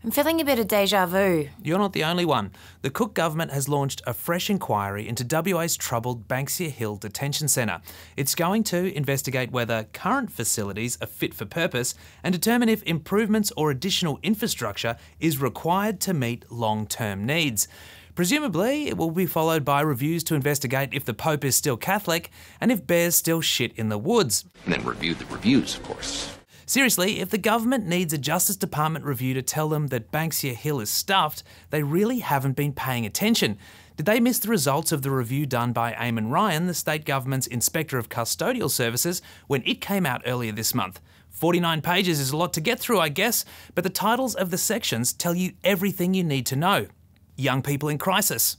I'm feeling a bit of deja vu. You're not the only one. The Cook government has launched a fresh inquiry into WA's troubled Banksia Hill detention centre. It's going to investigate whether current facilities are fit for purpose and determine if improvements or additional infrastructure is required to meet long-term needs. Presumably, it will be followed by reviews to investigate if the Pope is still Catholic and if bears still shit in the woods. And then review the reviews, of course. Seriously, if the government needs a Justice Department review to tell them that Banksia Hill is stuffed, they really haven't been paying attention. Did they miss the results of the review done by Eamon Ryan, the state government's Inspector of Custodial Services, when it came out earlier this month? 49 pages is a lot to get through, I guess, but the titles of the sections tell you everything you need to know. Young people in crisis,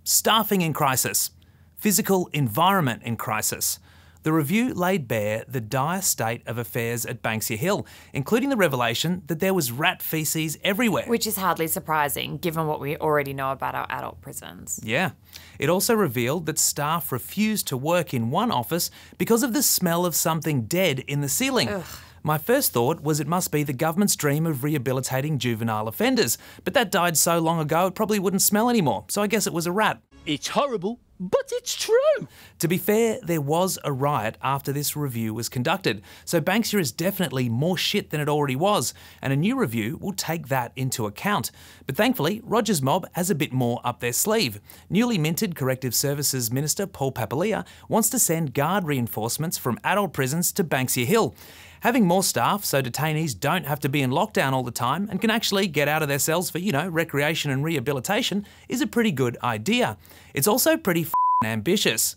staffing in crisis, physical environment in crisis. The review laid bare the dire state of affairs at Banksia Hill, including the revelation that there was rat faeces everywhere. Which is hardly surprising, given what we already know about our adult prisons. Yeah. It also revealed that staff refused to work in one office because of the smell of something dead in the ceiling. Ugh. My first thought was it must be the government's dream of rehabilitating juvenile offenders, but that died so long ago it probably wouldn't smell anymore, so I guess it was a rat. It's horrible, but it's true. To be fair, there was a riot after this review was conducted, so Banksia is definitely more shit than it already was, and a new review will take that into account. But thankfully, Roger's mob has a bit more up their sleeve. Newly minted Corrective Services Minister Paul Papalia wants to send guard reinforcements from adult prisons to Banksia Hill. Having more staff so detainees don't have to be in lockdown all the time and can actually get out of their cells for, recreation and rehabilitation is a pretty good idea. It's also pretty f***ing ambitious.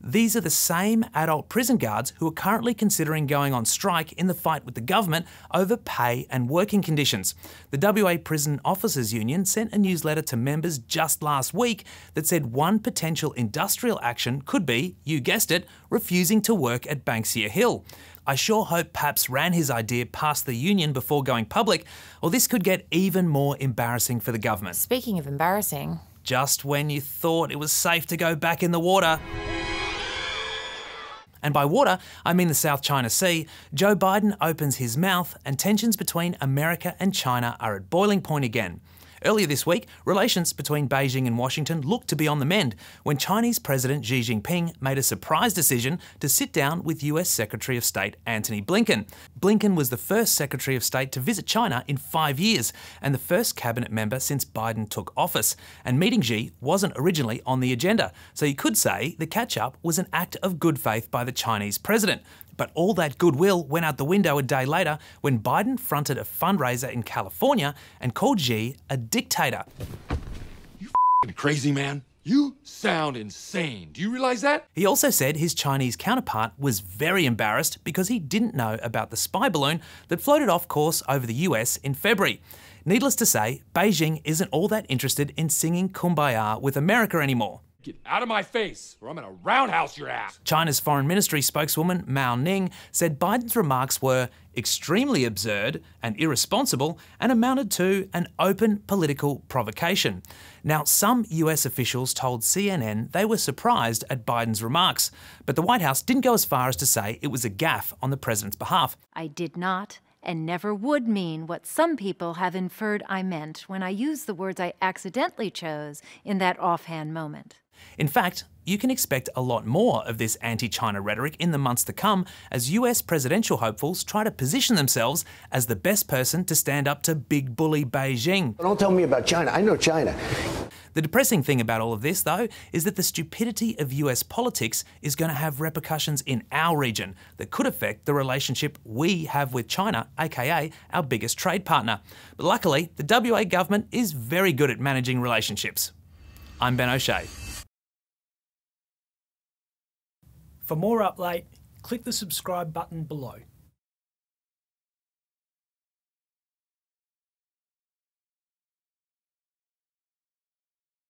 These are the same adult prison guards who are currently considering going on strike in the fight with the government over pay and working conditions. The WA Prison Officers Union sent a newsletter to members just last week that said one potential industrial action could be, you guessed it, refusing to work at Banksia Hill. I sure hope Paps ran his idea past the union before going public, or this could get even more embarrassing for the government. Speaking of embarrassing. Just when you thought it was safe to go back in the water. And by water, I mean the South China Sea, Joe Biden opens his mouth and tensions between America and China are at boiling point again. Earlier this week, relations between Beijing and Washington looked to be on the mend when Chinese President Xi Jinping made a surprise decision to sit down with US Secretary of State Antony Blinken. Blinken was the first Secretary of State to visit China in 5 years and the first cabinet member since Biden took office. And meeting Xi wasn't originally on the agenda, so you could say the catch-up was an act of good faith by the Chinese president. But all that goodwill went out the window a day later when Biden fronted a fundraiser in California and called Xi a dictator. You f***ing crazy, man. You sound insane. Do you realize that? He also said his Chinese counterpart was very embarrassed because he didn't know about the spy balloon that floated off course over the US in February. Needless to say, Beijing isn't all that interested in singing Kumbaya with America anymore. Get out of my face, or I'm gonna roundhouse your ass. China's Foreign Ministry spokeswoman Mao Ning said Biden's remarks were extremely absurd and irresponsible and amounted to an open political provocation. Now, some US officials told CNN they were surprised at Biden's remarks, but the White House didn't go as far as to say it was a gaffe on the president's behalf. I did not and never would mean what some people have inferred I meant when I used the words I accidentally chose in that offhand moment. In fact, you can expect a lot more of this anti-China rhetoric in the months to come as US presidential hopefuls try to position themselves as the best person to stand up to big bully Beijing. Don't tell me about China. I know China. The depressing thing about all of this, though, is that the stupidity of US politics is going to have repercussions in our region that could affect the relationship we have with China, aka our biggest trade partner. But luckily, the WA government is very good at managing relationships. I'm Ben O'Shea. For more update, click the subscribe button below.